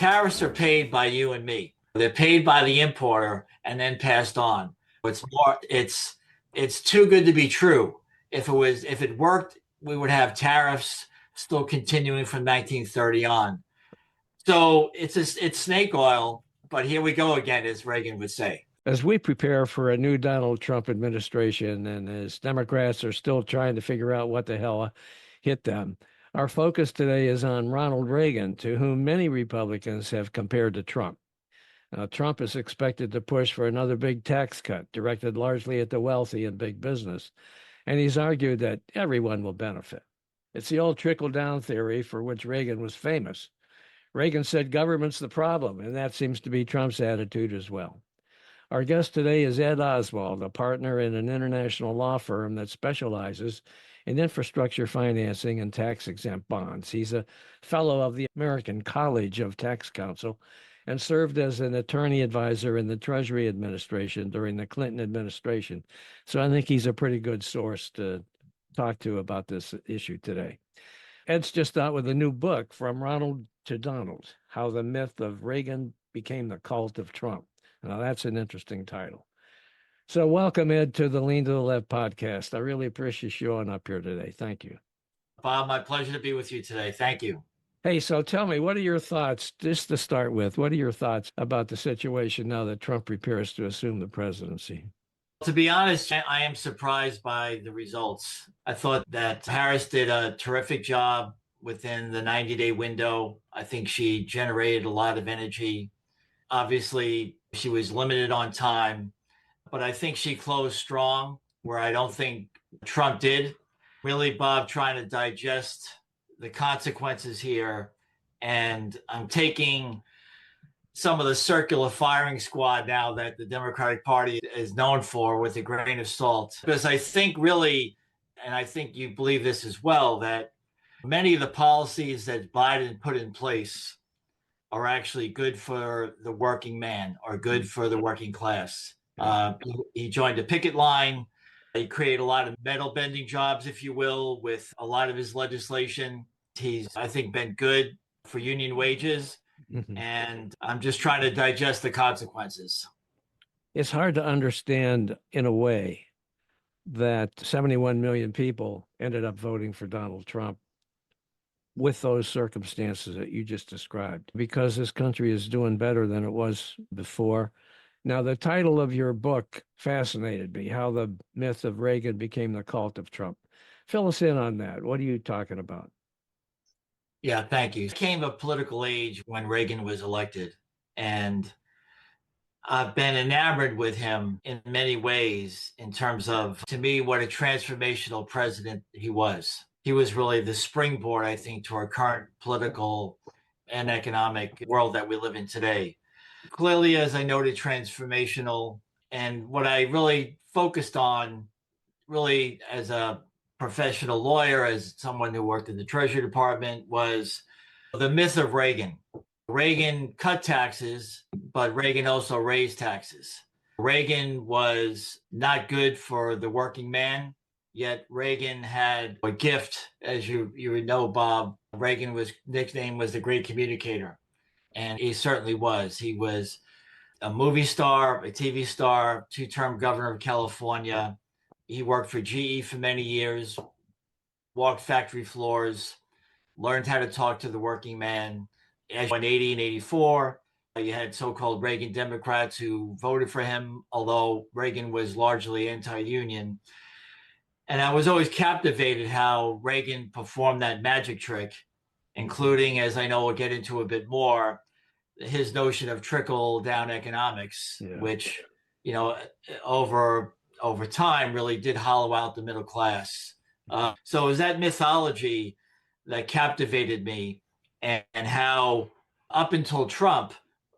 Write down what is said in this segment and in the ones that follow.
tariffs are paid by you and me. They're paid by the importer and then passed on. It's too good to be true. If it worked, we would have tariffs still continuing from 1930 on. So it's snake oil, but here we go again, as Reagan would say. As we prepare for a new Donald Trump administration and as Democrats are still trying to figure out what the hell hit them, our focus today is on Ronald Reagan, to whom many Republicans have compared to Trump. Trump is expected to push for another big tax cut directed largely at the wealthy and big business, and he's argued that everyone will benefit. It's the old trickle-down theory for which Reagan was famous. Reagan said government's the problem, and that seems to be Trump's attitude as well. Our guest today is Ed Oswald, a partner in an international law firm that specializes in infrastructure financing and tax-exempt bonds. He's a fellow of the American College of Tax Counsel and served as an attorney advisor in the Treasury Administration during the Clinton administration. So I think he's a pretty good source to talk to about this issue today. Ed's just out with a new book, From Ronald to Donald, How the Myth of Reagan Became the Cult of Trump. Now, that's an interesting title. So welcome, Ed, to the Lean to the Left podcast. I really appreciate you showing up here today. Thank you. Bob, my pleasure to be with you today. Thank you. Hey, so tell me, what are your thoughts, just to start with, what are your thoughts about the situation now that Trump prepares to assume the presidency? To be honest, I am surprised by the results. I thought that Harris did a terrific job within the 90-day window. I think she generated a lot of energy. Obviously, she was limited on time, but I think she closed strong, where I don't think Trump did. Really, Bob, trying to digest the consequences here. And I'm taking some of the circular firing squad now that the Democratic Party is known for with a grain of salt. Because I think really, and I think you believe this as well, that many of the policies that Biden put in place are actually good for the working man or good for the working class. He joined a picket line. He created a lot of metal bending jobs, if you will, with a lot of his legislation. He's, I think, been good for union wages. Mm-hmm. And I'm just trying to digest the consequences. It's hard to understand, in a way, that 71 million people ended up voting for Donald Trump with those circumstances that you just described, because this country is doing better than it was before. Now, the title of your book fascinated me, How the Myth of Reagan Became the Cult of Trump. Fill us in on that. What are you talking about? Yeah, thank you. It came of political age when Reagan was elected, and I've been enamored with him in many ways in terms of, to me, what a transformational president he was. He was really the springboard, I think, to our current political and economic world that we live in today. Clearly, as I noted, transformational. And what I really focused on, really as a professional lawyer, as someone who worked in the Treasury Department, was the myth of Reagan. Reagan cut taxes, but Reagan also raised taxes. Reagan was not good for the working man, yet Reagan had a gift. As you would know, Bob, Reagan was nicknamed was the great communicator. And he certainly was. He was a movie star, a TV star, two-term governor of California. He worked for GE for many years, walked factory floors, learned how to talk to the working man. As in 80 and 84, you had so-called Reagan Democrats who voted for him, although Reagan was largely anti-union. And I was always captivated how Reagan performed that magic trick, including, as I know we'll get into a bit more, his notion of trickle-down economics, which, over time really did hollow out the middle class. So it was that mythology that captivated me, and how up until Trump,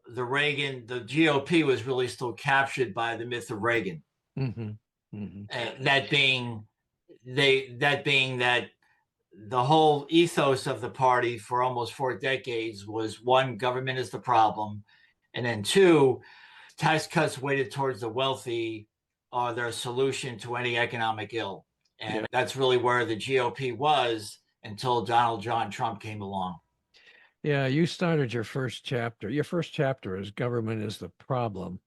the GOP was really still captured by the myth of Reagan. Mm-hmm. Mm-hmm. And that being that the whole ethos of the party for almost 4 decades was, one, government is the problem, and then two, tax cuts weighted towards the wealthy are their solution to any economic ill. And that's really where the GOP was until Donald John Trump came along. Yeah, you started your first chapter. Your first chapter is Government is the Problem.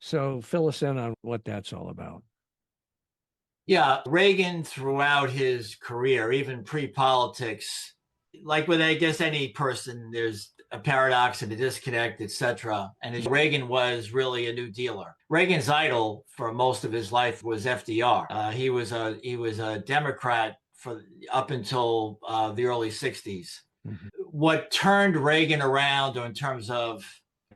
So fill us in on what that's all about. Yeah, Reagan throughout his career, even pre-politics, like with I guess any person, there's a paradox and a disconnect, etc. And Reagan was really a New Dealer. Reagan's idol for most of his life was FDR. He was a Democrat for up until the early '60s. Mhm. What turned Reagan around in terms of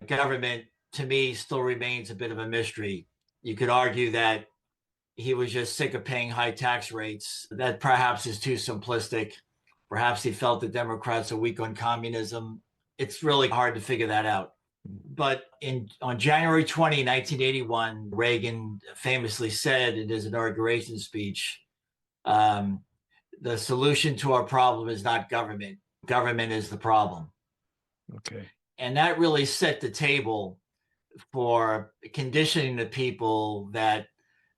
government to me still remains a bit of a mystery. You could argue that he was just sick of paying high tax rates. That perhaps is too simplistic. Perhaps he felt the Democrats are weak on communism. It's really hard to figure that out. But on January 20, 1981, Reagan famously said in his inauguration speech, um, the solution to our problem is not government. Government is the problem. Okay. And that really set the table for conditioning the people that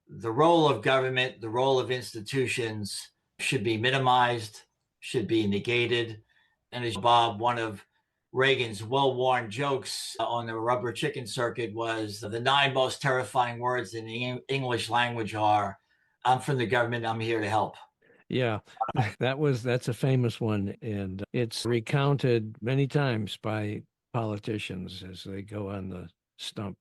the role of government, the role of institutions should be minimized, should be negated. And as Bob, one of Reagan's well worn jokes on the rubber chicken circuit was the nine most terrifying words in the English language are, I'm from the government, I'm here to help. Yeah, that's a famous one, and it's recounted many times by politicians as they go on the stump.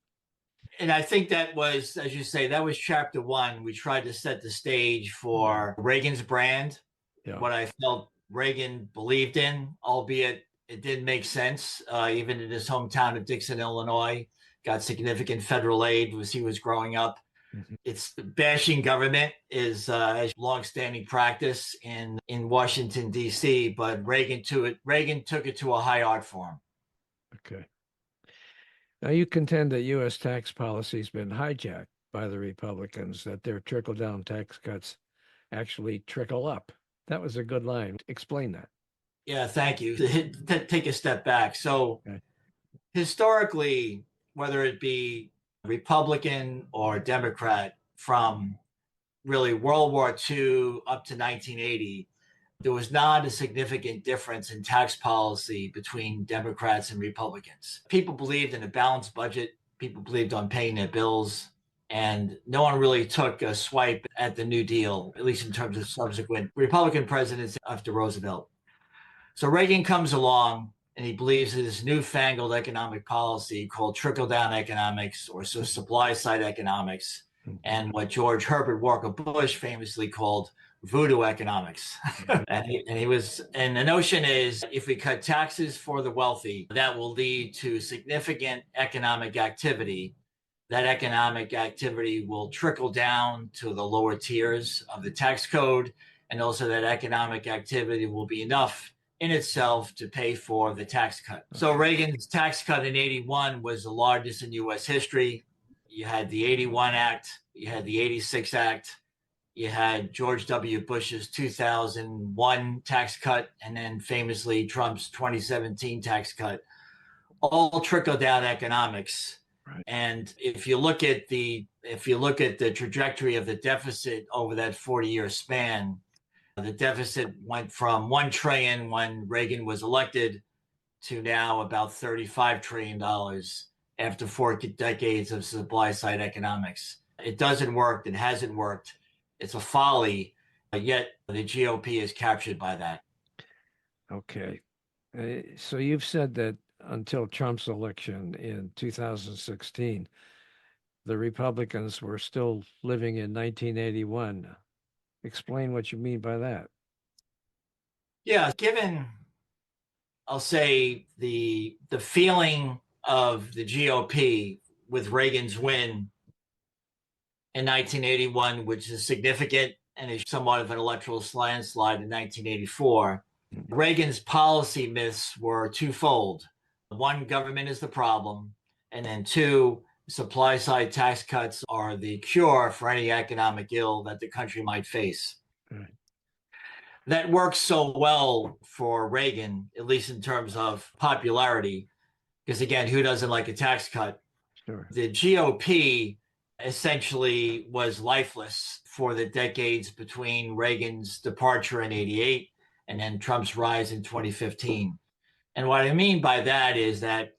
And I think that was, as you say, that was chapter one. We tried to set the stage for Reagan's brand, Yeah. what I felt Reagan believed in, albeit it didn't make sense. Even in his hometown of Dixon, Illinois, got significant federal aid as he was growing up. Mhm. It's bashing government is a longstanding practice in Washington D.C., but Reagan took it to a high art form. Okay. Now you contend that U.S. tax policy has been hijacked by the Republicans, that their trickle-down tax cuts actually trickle up. That was a good line. Explain that. Yeah, thank you. Take a step back. So Okay. historically, whether it be Republican or Democrat, from really World War II up to 1980, there was not a significant difference in tax policy between Democrats and Republicans. People believed in a balanced budget, people believed on paying their bills, and no one really took a swipe at the New Deal, at least in terms of subsequent Republican presidents after Roosevelt. So Reagan comes along and he believes in this newfangled economic policy called trickle-down economics or so supply side economics, Mhm. and what George Herbert Walker Bush famously called voodoo economics. And the notion is if we cut taxes for the wealthy, that will lead to significant economic activity. That economic activity will trickle down to the lower tiers of the tax code. And also that economic activity will be enough in itself to pay for the tax cut. So Reagan's tax cut in 81 was the largest in US history. You had the 81 Act, you had the 86 Act, you had George W. Bush's 2001 tax cut, and then famously Trump's 2017 tax cut, all trickle down economics. Right. And if you look at the trajectory of the deficit over that 40-year span, the deficit went from 1 trillion when Reagan was elected to now about $35 trillion after 4 decades of supply side economics. It doesn't work. It hasn't worked. It's a folly, yet the GOP is captured by that. Okay. So you've said that until Trump's election in 2016, the Republicans were still living in 1981. Explain what you mean by that. Yeah, given, I'll say, the feeling of the GOP with Reagan's win in 1981, which is significant and is somewhat of an electoral landslide in 1984. Reagan's policy myths were twofold. One, government is the problem. And then two, supply side tax cuts are the cure for any economic ill that the country might face. Right. That works so well for Reagan, at least in terms of popularity, because again, who doesn't like a tax cut? Sure. The GOP essentially was lifeless for the decades between Reagan's departure in '88 and then Trump's rise in 2015. And what I mean by that is that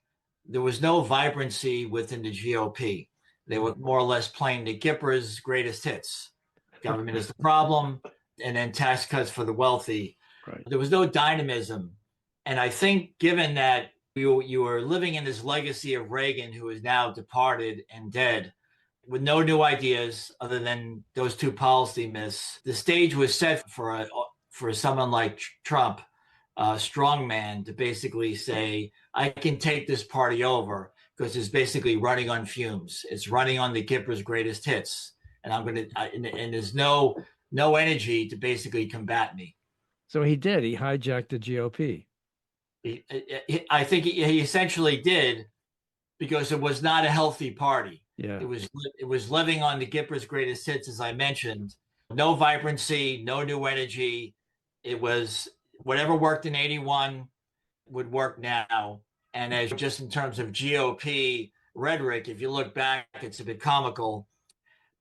there was no vibrancy within the GOP. They were more or less playing the Gipper's greatest hits. Government is the problem, and then tax cuts for the wealthy. Right. There was no dynamism. And I think, given that you were living in this legacy of Reagan, who is now departed and dead, with no new ideas other than those two policy myths, the stage was set for someone like Trump, a strong man, to basically say, I can take this party over because it's basically running on fumes. It's running on the Gipper's greatest hits. And and there's no energy to basically combat me. So he did. He hijacked the GOP. I think he essentially did, because it was not a healthy party. Yeah. It was living on the Gipper's greatest hits, as I mentioned. No vibrancy, no new energy. It was whatever worked in 81 would work now. And as just in terms of GOP rhetoric, if you look back, it's a bit comical.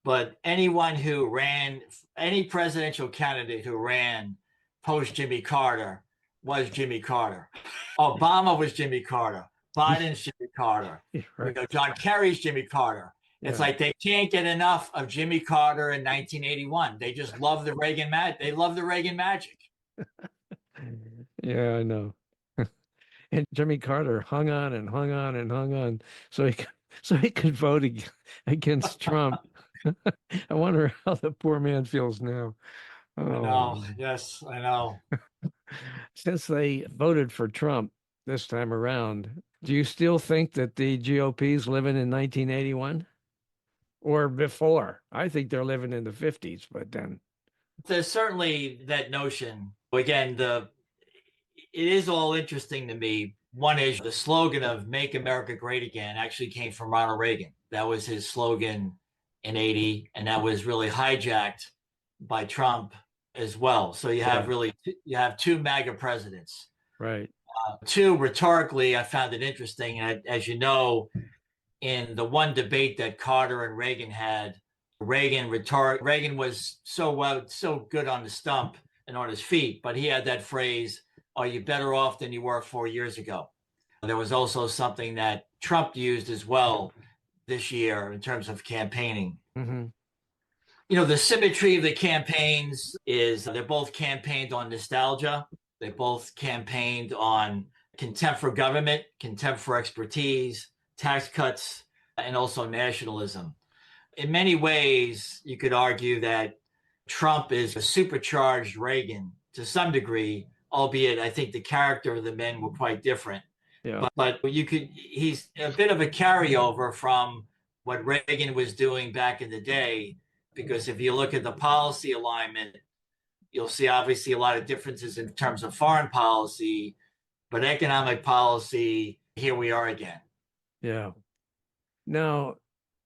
But anyone who ran, any presidential candidate who ran post Jimmy Carter was Jimmy Carter. Obama was Jimmy Carter. Biden's Jimmy Carter. Right. John Kerry's Jimmy Carter. It's like they can't get enough of Jimmy Carter in 1981. They just love the Reagan magic. They love the Reagan magic. Yeah, I know. And Jimmy Carter hung on and hung on and hung on so he could vote against Trump. I wonder how the poor man feels now. I know. Yes, I know. Since they voted for Trump this time around, do you still think that the GOP is living in 1981 or before? I think they're living in the 50s, but then there's certainly that notion. Again, it is all interesting to me. One is the slogan of "Make America Great Again" actually came from Ronald Reagan. That was his slogan in 80, and that was really hijacked by Trump as well. So you have you have two MAGA presidents. Right. Two, rhetorically, I found it interesting. And as you know, in the one debate that Carter and Reagan had, Reagan was so good on the stump and on his feet, but he had that phrase, "Are you better off than you were 4 years ago?" There was also something that Trump used as well this year in terms of campaigning. Mm-hmm. You know, the symmetry of the campaigns is they're both campaigned on nostalgia. They both campaigned on contempt for government, contempt for expertise, tax cuts, and also nationalism. In many ways, you could argue that Trump is a supercharged Reagan to some degree, albeit I think the character of the men were quite different. Yeah. But he's a bit of a carryover from what Reagan was doing back in the day, because if you look at the policy alignment, you'll see obviously a lot of differences in terms of foreign policy, but economic policy, here we are again. Yeah. Now,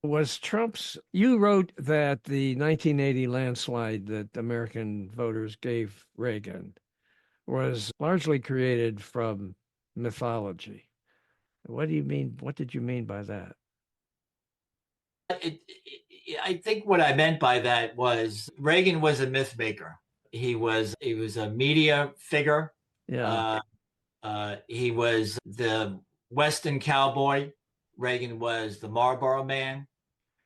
you wrote that the 1980 landslide that American voters gave Reagan was largely created from mythology. What do you mean? What did you mean by that? I think what I meant by that was Reagan was a myth maker. He was a media figure. Yeah. He was the Western cowboy. Reagan was the Marlboro man.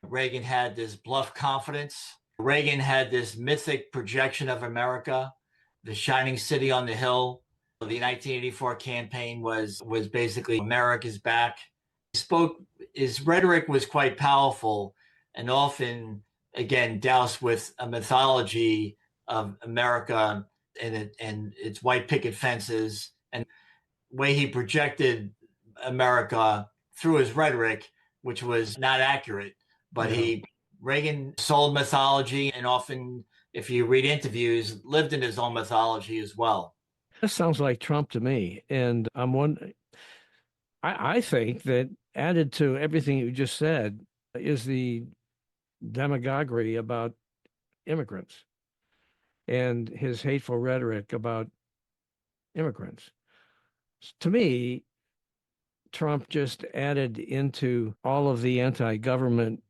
Reagan had this bluff confidence. Reagan had this mythic projection of America, the shining city on the hill. The 1984 campaign was basically America's back. His rhetoric was quite powerful and often, again, doused with a mythology of America and its white picket fences, and the way he projected America through his rhetoric, which was not accurate. But Reagan sold mythology, and often, if you read interviews, lived in his own mythology as well. This sounds like Trump to me. And I think that added to everything you just said is the demagoguery about immigrants and his hateful rhetoric about immigrants. To me, Trump just added into all of the anti-government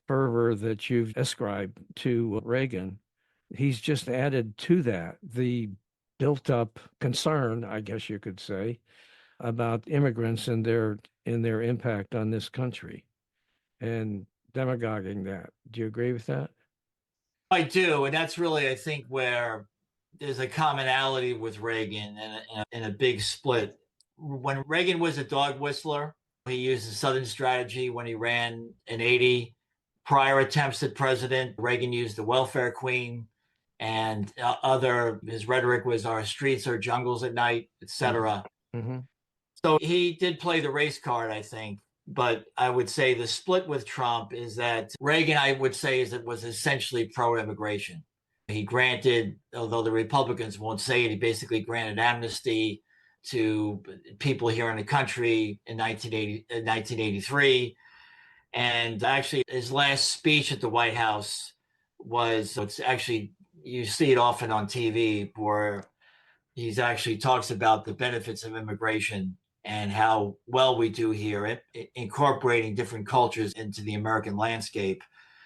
fervor that you've ascribed to Reagan. He's just added to that the built up concern, I guess you could say, about immigrants and their impact on this country and demagoguing that. Do you agree with that? I do. And that's really, I think, where there's a commonality with Reagan and a big split. When Reagan was a dog whistler, he used the Southern strategy when he ran in 80. Prior attempts at president, Reagan used the welfare queen and his rhetoric was our streets are jungles at night, etc. Mm-hmm. So he did play the race card, I think. But I would say the split with Trump is that Reagan, I would say, was essentially pro-immigration. He granted, although the Republicans won't say it, he basically granted amnesty to people here in the country in 1983. And actually, his last speech at the White House it's actually, you see it often on TV, where he's actually talks about the benefits of immigration and how well we do here, incorporating different cultures into the American landscape.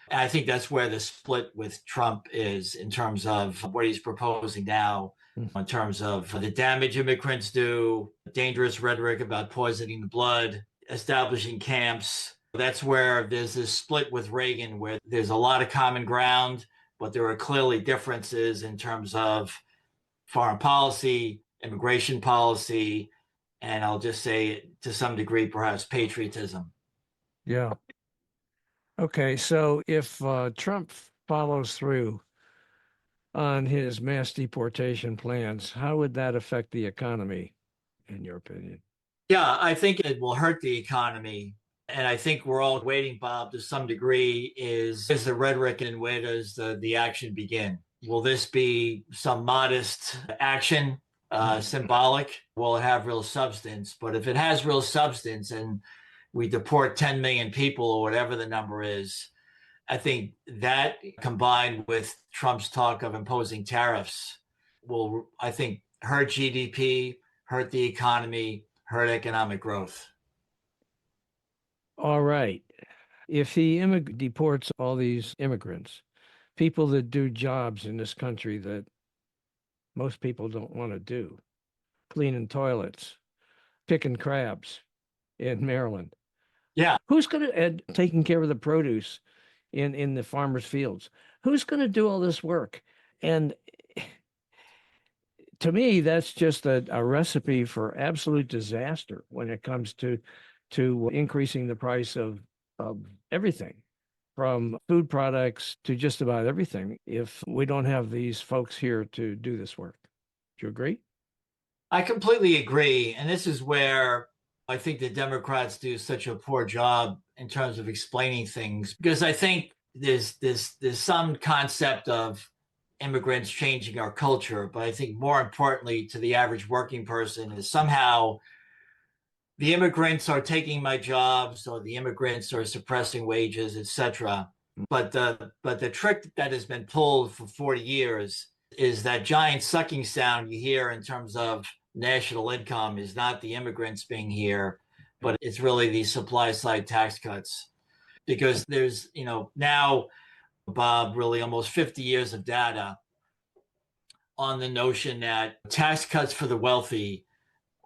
And I think that's where the split with Trump is in terms of what he's proposing now, in terms of the damage immigrants do, dangerous rhetoric about poisoning the blood, establishing camps. That's where there's this split with Reagan, where there's a lot of common ground, but there are clearly differences in terms of foreign policy, immigration policy, and I'll just say to some degree, perhaps patriotism. Yeah. Okay. So if Trump follows through on his mass deportation plans, how would that affect the economy, in your opinion? Yeah, I think it will hurt the economy. And I think we're all waiting, Bob, to some degree, is the rhetoric and where does the action begin? Will this be some modest action, symbolic? Will it have real substance? But if it has real substance and we deport 10 million people or whatever the number is, I think that combined with Trump's talk of imposing tariffs will, I think, hurt GDP, hurt the economy, hurt economic growth. All right. If he deports all these immigrants, people that do jobs in this country that most people don't want to do, cleaning toilets, picking crabs in Maryland. Yeah. Who's going to taking care of the produce in the farmers' fields? Who's going to do all this work? And to me, that's just a recipe for absolute disaster when it comes to increasing the price of everything, from food products to just about everything, if we don't have these folks here to do this work. Do you agree? I completely agree. And this is where I think the Democrats do such a poor job in terms of explaining things, because I think there's some concept of immigrants changing our culture, but I think more importantly to the average working person is somehow the immigrants are taking my jobs or the immigrants are suppressing wages, etc. But the trick that has been pulled for 40 years is that giant sucking sound you hear in terms of national income is not the immigrants being here, but it's really the supply side tax cuts. Because there's, now, Bob, really almost 50 years of data on the notion that tax cuts for the wealthy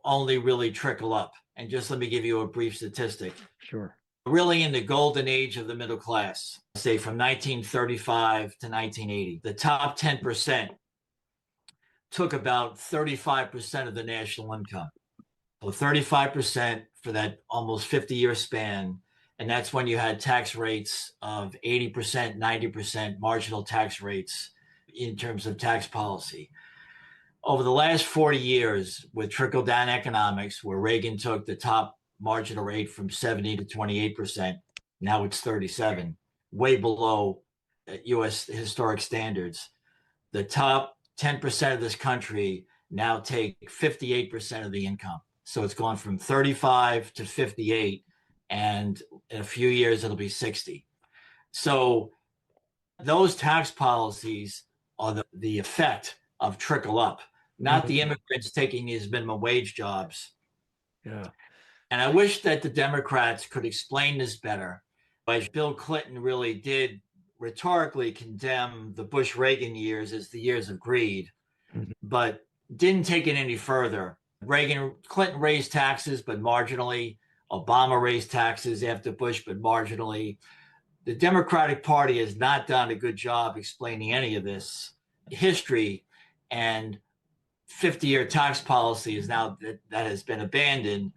only really trickle up. And just let me give you a brief statistic. Sure. Really in the golden age of the middle class, say from 1935 to 1980, the top 10% took about 35% of the national income. So 35% for that almost 50-year span. And that's when you had tax rates of 80%, 90% marginal tax rates in terms of tax policy. Over the last 40 years, with trickle-down economics, where Reagan took the top marginal rate from 70 to 28%, now it's 37, way below U.S. historic standards. The top 10% of this country now take 58% of the income. So it's gone from 35 to 58, and in a few years, it'll be 60. So those tax policies are the effect of trickle up, not the immigrants taking these minimum wage jobs. Yeah. And I wish that the Democrats could explain this better. As Bill Clinton really did rhetorically condemn the Bush-Reagan years as the years of greed, but didn't take it any further Clinton raised taxes, but marginally. Obama raised taxes after Bush, but marginally. The Democratic Party has not done a good job explaining any of this history, and 50-year tax policy is now that has been abandoned,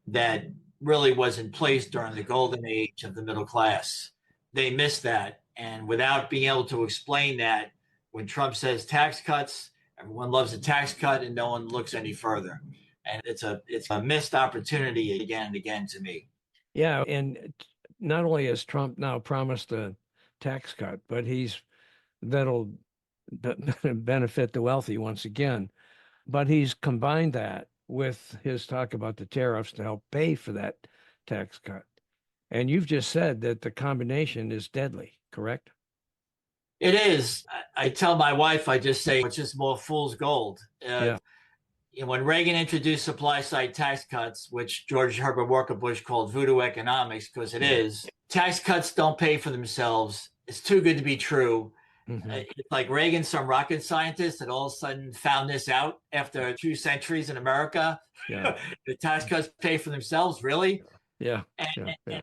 that really was in place during the golden age of the middle class. They missed that. And without being able to explain that, when Trump says tax cuts, everyone loves a tax cut and no one looks any further. And it's a missed opportunity again and again to me. Yeah, and not only has Trump now promised a tax cut, but that'll benefit the wealthy once again. But he's combined that with his talk about the tariffs to help pay for that tax cut. And you've just said that the combination is deadly, correct? It is. I tell my wife, I just say it's just more fool's gold. Yeah. When Reagan introduced supply side tax cuts, which George Herbert Walker Bush called voodoo economics, because it is, tax cuts don't pay for themselves. It's too good to be true. It's like Reagan, some rocket scientist, that all of a sudden found this out after 2 centuries in America. Yeah. The tax cuts pay for themselves, really? Yeah. And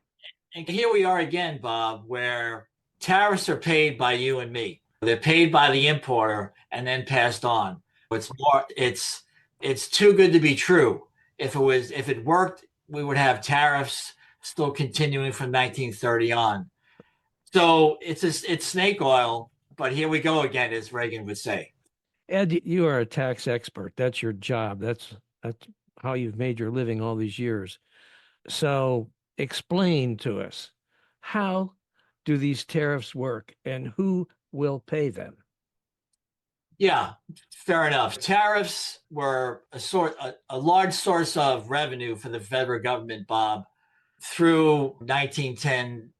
here we are again, Bob, where tariffs are paid by you and me. They're paid by the importer and then passed on. It's too good to be true. If it worked, we would have tariffs still continuing from 1930 on. So it's snake oil, but here we go again, as Reagan would say. Ed, you are a tax expert. That's your job. That's how you've made your living all these years. So explain to us, how do these tariffs work and who will pay them? Yeah, fair enough. Tariffs were a large source of revenue for the federal government, Bob, through 1910,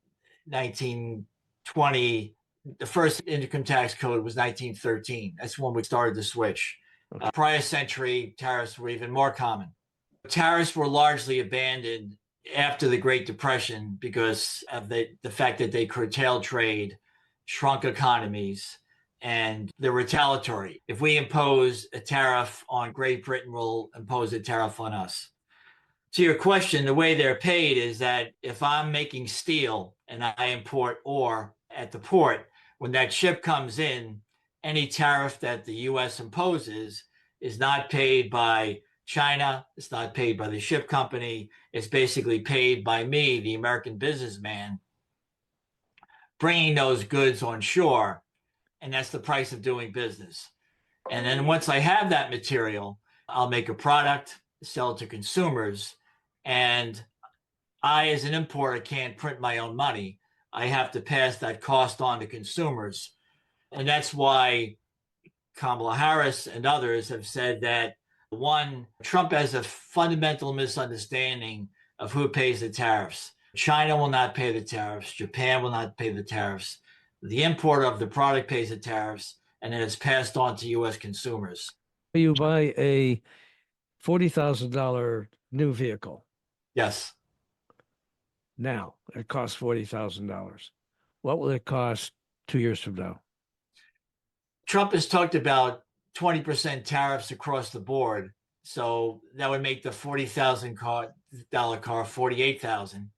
1920. The first income tax code was 1913. That's when we started to switch. Okay. Prior century, tariffs were even more common. Tariffs were largely abandoned after the Great Depression because of the fact that they curtailed trade, shrunk economies, and they're retaliatory. If we impose a tariff on Great Britain, we'll impose a tariff on us. To your question, the way they're paid is that if I'm making steel and I import ore at the port, when that ship comes in, any tariff that the U.S. imposes is not paid by China. It's not paid by the ship company. It's basically paid by me, the American businessman, bringing those goods on shore. And that's the price of doing business. And then once I have that material, I'll make a product, sell it to consumers. And I, as an importer, can't print my own money. I have to pass that cost on to consumers. And that's why Kamala Harris and others have said that, one, Trump has a fundamental misunderstanding of who pays the tariffs. China will not pay the tariffs. Japan will not pay the tariffs. The importer of the product pays the tariffs, and then it's passed on to U.S. consumers. You buy a $40,000 new vehicle. Yes. Now it costs $40,000. What will it cost 2 years from now? Trump has talked about 20% tariffs across the board. So that would make the $40,000 car 48,000.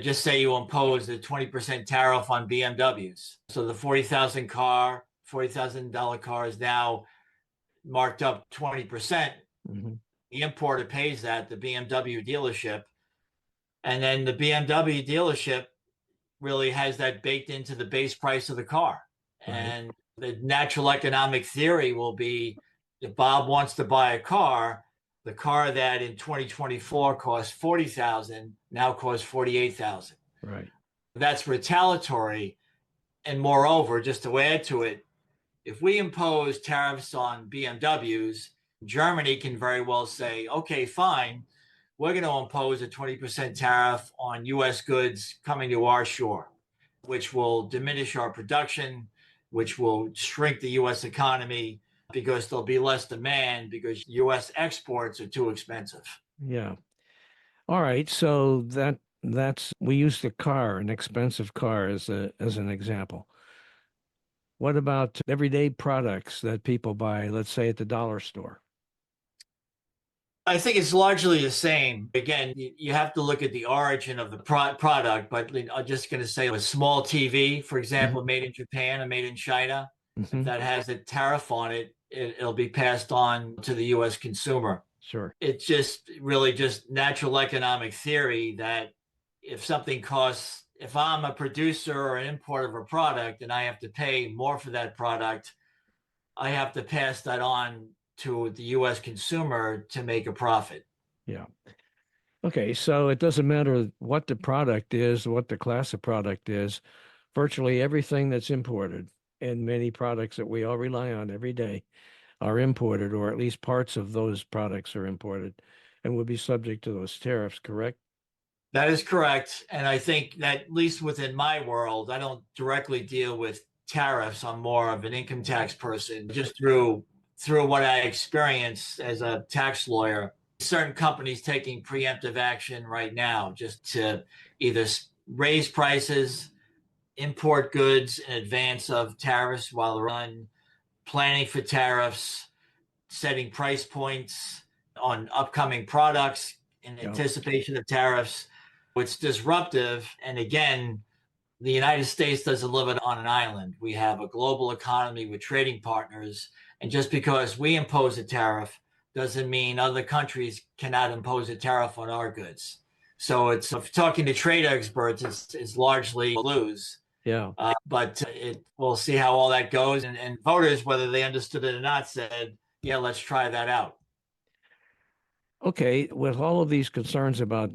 Just say you impose a 20% tariff on BMWs. So the $40,000 car is now marked up 20%. The importer pays that, the BMW dealership. And then the BMW dealership really has that baked into the base price of the car. Right. And the natural economic theory will be, if Bob wants to buy a car, the car that in 2024 cost 40,000 now costs 48,000. Right. That's retaliatory. And moreover, just to add to it, if we impose tariffs on BMWs, Germany can very well say, okay, fine, we're going to impose a 20% tariff on U.S. goods coming to our shore, which will diminish our production, which will shrink the U.S. economy, because there'll be less demand because U.S. exports are too expensive. Yeah. All right. So that's we use the car, an expensive car, as an example. What about everyday products that people buy, let's say at the dollar store? I think it's largely the same. Again, you have to look at the origin of the product, but I'm just going to say a small TV, for Hmm. example, made in Japan or made in China, if Hmm. that has a tariff on it, it'll be passed on to the US consumer. Sure. It's just really just natural economic theory that if something costs, if I'm a producer or an importer of a product and I have to pay more for that product, I have to pass that on to the US consumer to make a profit. Yeah. Okay, so it doesn't matter what the product is, what the class of product is. Virtually everything that's imported and many products that we all rely on every day are imported, or at least parts of those products are imported and would be subject to those tariffs, correct? That is correct. And I think that, at least within my world, I don't directly deal with tariffs. I'm more of an income tax person, just through what I experienced as a tax lawyer. Certain companies taking preemptive action right now just to either raise prices, import goods in advance of tariffs while they're on, planning for tariffs, setting price points on upcoming products in Yeah. anticipation of tariffs. It's disruptive. And again, the United States doesn't live on an island. We have a global economy with trading partners. And just because we impose a tariff doesn't mean other countries cannot impose a tariff on our goods. So it's, if talking to trade experts, it's largely a lose. Yeah. But we'll see how all that goes. And voters, whether they understood it or not, said, yeah, let's try that out. Okay, with all of these concerns about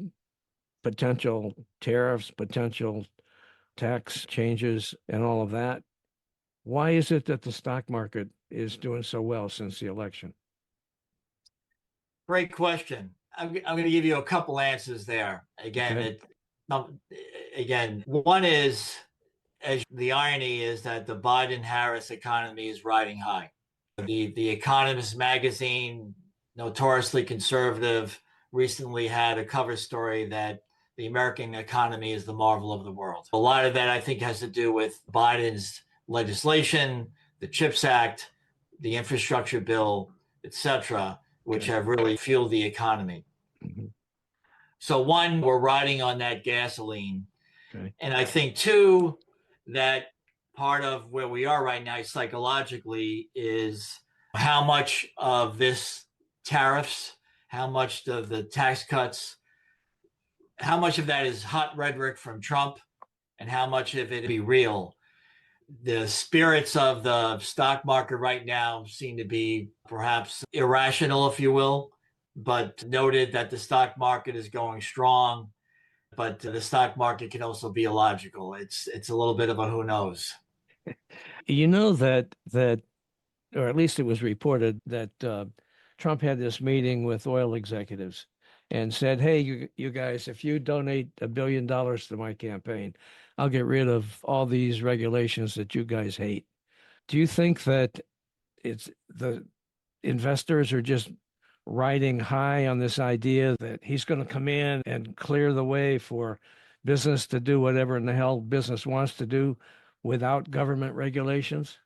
potential tariffs, potential tax changes, and all of that, why is it that the stock market is doing so well since the election? Great question. I'm going to give you a couple answers there. Again, Okay. again, one is, as the irony is that the Biden Harris economy is riding high. The Economist magazine, notoriously conservative, recently had a cover story that the American economy is the marvel of the world. A lot of that, I think, has to do with Biden's legislation, the CHIPS Act, the infrastructure bill, etc., which Okay. have really fueled the economy. Mhm. So, one, we're riding on that gasoline. Okay. And I think, two, that part of where we are right now psychologically is how much of this tariffs, how much of the tax cuts, how much of that is hot rhetoric from Trump, and how much of it be real. The spirits of the stock market right now seem to be perhaps irrational, if you will, but noted that the stock market is going strong. But the stock market can also be illogical. It's a little bit of a who knows. You know that, or at least it was reported that Trump had this meeting with oil executives and said, "Hey, you guys, if you donate $1 billion to my campaign, I'll get rid of all these regulations that you guys hate." Do you think that it's the investors are just riding high on this idea that he's going to come in and clear the way for business to do whatever in the hell business wants to do without government regulations?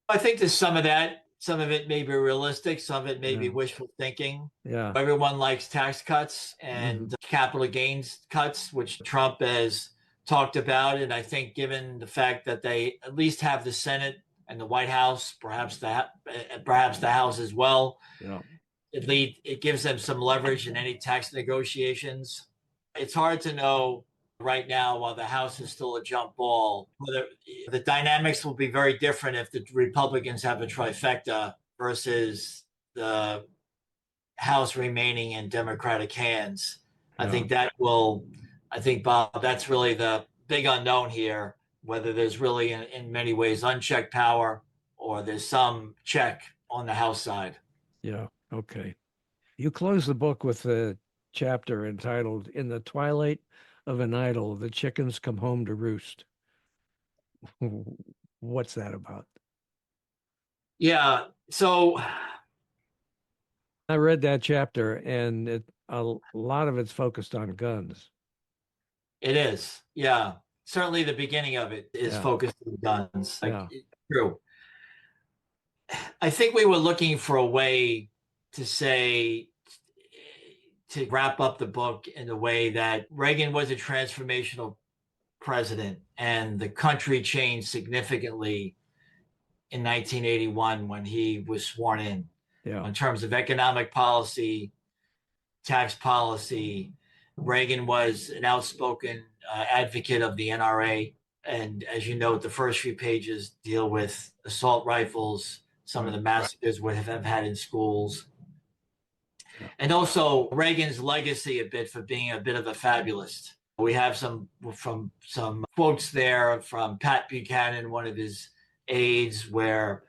I think there's some of that. Some of it may be realistic. Some of it may be Yeah. wishful thinking. Yeah. Everyone likes tax cuts Hmm. and capital gains cuts, which Trump has talked about. And I think, given the fact that they at least have the Senate and the White House, perhaps the House as well, Yeah. it gives them some leverage in any tax negotiations. It's hard to know right now, while the House is still a jump ball, whether the dynamics will be very different if the Republicans have a trifecta versus the House remaining in Democratic hands. I Yeah. think that will, I think, Bob, that's really the big unknown here, whether there's really, in many ways, unchecked power or there's some check on the House side. Yeah. Okay. You close the book with a chapter entitled "In the Twilight of an Idol, the Chickens Come Home to Roost." What's that about? Yeah. So I read that chapter and a lot of it's focused on guns. it is. Yeah. Certainly the beginning of it is Yeah. focused on guns. Like, Yeah. true. I think we were looking for a way. to say, to wrap up the book in the way that Reagan was a transformational president, and the country changed significantly in 1981 when he was sworn in terms of economic policy, tax policy. Reagan was an outspoken advocate of the NRA. And as you note, the first few pages deal with assault rifles, some of the massacres we have had in schools. And also Reagan's legacy a bit for being a bit of a fabulist. We have some quotes there from Pat Buchanan, one of his aides, where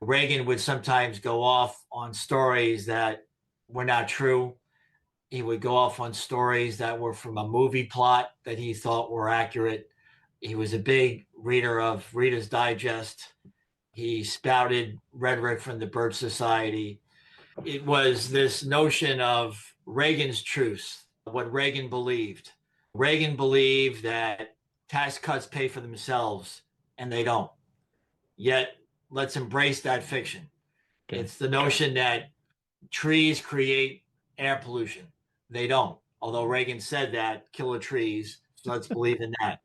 Reagan would sometimes go off on stories that were not true. He would go off on stories that were from a movie plot that he thought were accurate. He was a big reader of Reader's Digest. He spouted rhetoric from the Birch Society. It was this notion of Reagan's truth, what Reagan believed. Reagan believed that tax cuts pay for themselves, and they don't. Yet, let's embrace that fiction. Okay. It's the notion that trees create air pollution. They don't. Although Reagan said that, kill the trees, so let's believe in that.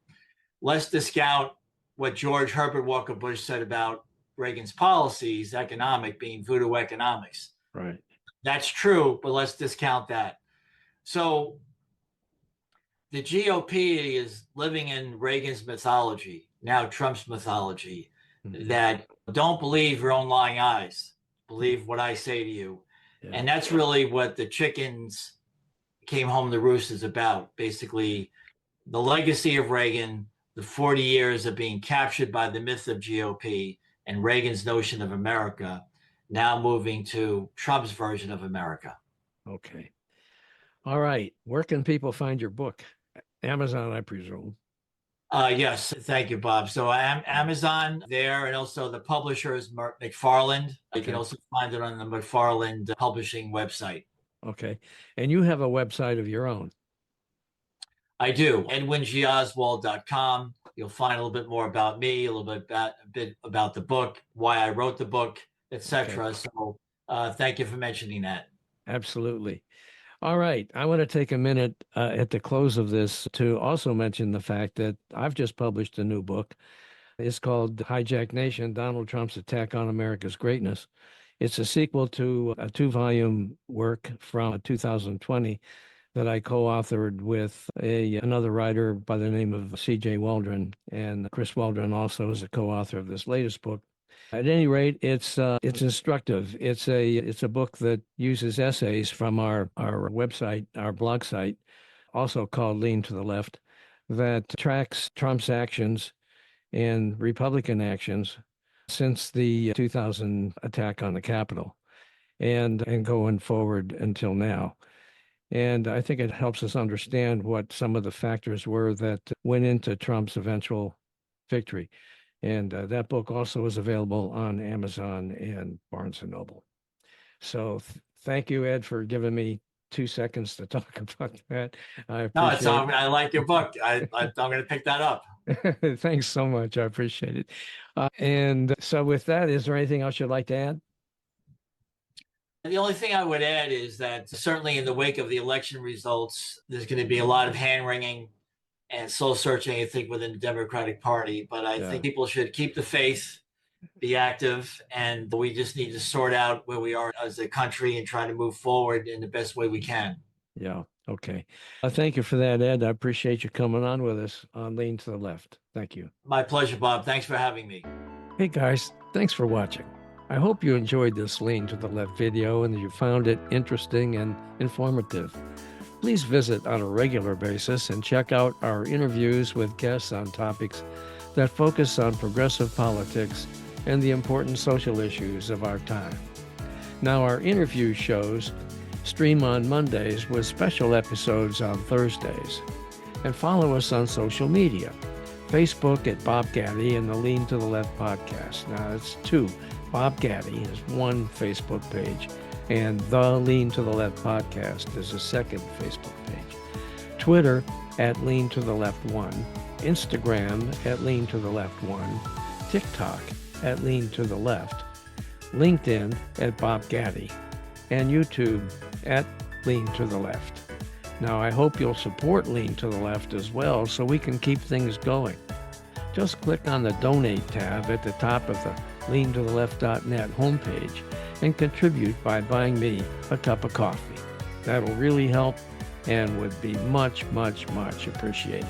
Let's discount what George Herbert Walker Bush said about Reagan's policies, economic, being voodoo economics. Right. That's true, but let's discount that. So the GOP is living in Reagan's mythology, now Trump's mythology, that don't believe your own lying eyes, believe what I say to you. Yeah. And that's really what the chickens came home to roost is about. Basically, the legacy of Reagan, the 40 years of being captured by the myth of GOP and Reagan's notion of America, now moving to Trump's version of America. Okay. All right. Where can people find your book? Amazon, I presume. Yes. Thank you, Bob. So I'm Amazon there, and also the publisher is McFarland. You can also find it on the McFarland publishing website. Okay. And you have a website of your own. I do. EdwinGoswald.com. You'll find a little bit more about me, a bit about the book, why I wrote the book, etc. Okay. So thank you for mentioning that. Absolutely. All right. I want to take a minute at the close of this to also mention the fact that I've just published a new book. It's called Hijacked Nation, Donald Trump's Attack on America's Greatness. It's a sequel to a 2-volume work from 2020 that I co-authored with another writer by the name of C.J. Waldron, and Chris Waldron also is a co-author of this latest book. At any rate, it's instructive. It's a book that uses essays from our website, our blog site, also called Lean to the Left, that tracks Trump's actions and Republican actions since the 2000 attack on the Capitol, and going forward until now. And I think it helps us understand what some of the factors were that went into Trump's eventual victory. And that book also is available on Amazon and Barnes & Noble. So thank you, Ed, for giving me 2 seconds to talk about that. I like your book. I'm going to pick that up. Thanks so much. I appreciate it. And so with that, is there anything else you'd like to add? The only thing I would add is that certainly in the wake of the election results, there's going to be a lot of hand-wringing and soul-searching, I think, within the Democratic Party. But I think people should keep the faith, be active, and we just need to sort out where we are as a country and try to move forward in the best way we can. Yeah. Okay. Thank you for that, Ed. I appreciate you coming on with us on Lean to the Left. Thank you. My pleasure, Bob. Thanks for having me. Hey, guys. Thanks for watching. I hope you enjoyed this Lean to the Left video and that you found it interesting and informative. Please visit on a regular basis and check out our interviews with guests on topics that focus on progressive politics and the important social issues of our time. Now, our interview shows stream on Mondays with special episodes on Thursdays. And follow us on social media. Facebook at Bob Gaddy and the Lean to the Left podcast. Now, it's 2. Bob Gaddy is 1 Facebook page, and the Lean to the Left podcast is a 2nd Facebook page. Twitter at Lean to the Left 1. Instagram at Lean to the Left 1. TikTok at Lean to the Left. LinkedIn at Bob Gaddy. and YouTube at Lean to the Left. Now, I hope you'll support Lean to the Left as well so we can keep things going. Just click on the Donate tab at the top of the leantotheleft.net homepage and contribute by buying me a cup of coffee. That'll really help and would be much, much, much appreciated.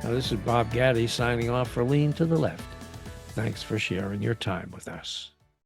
Now, this is Bob Gaddy signing off for Lean to the Left. Thanks for sharing your time with us.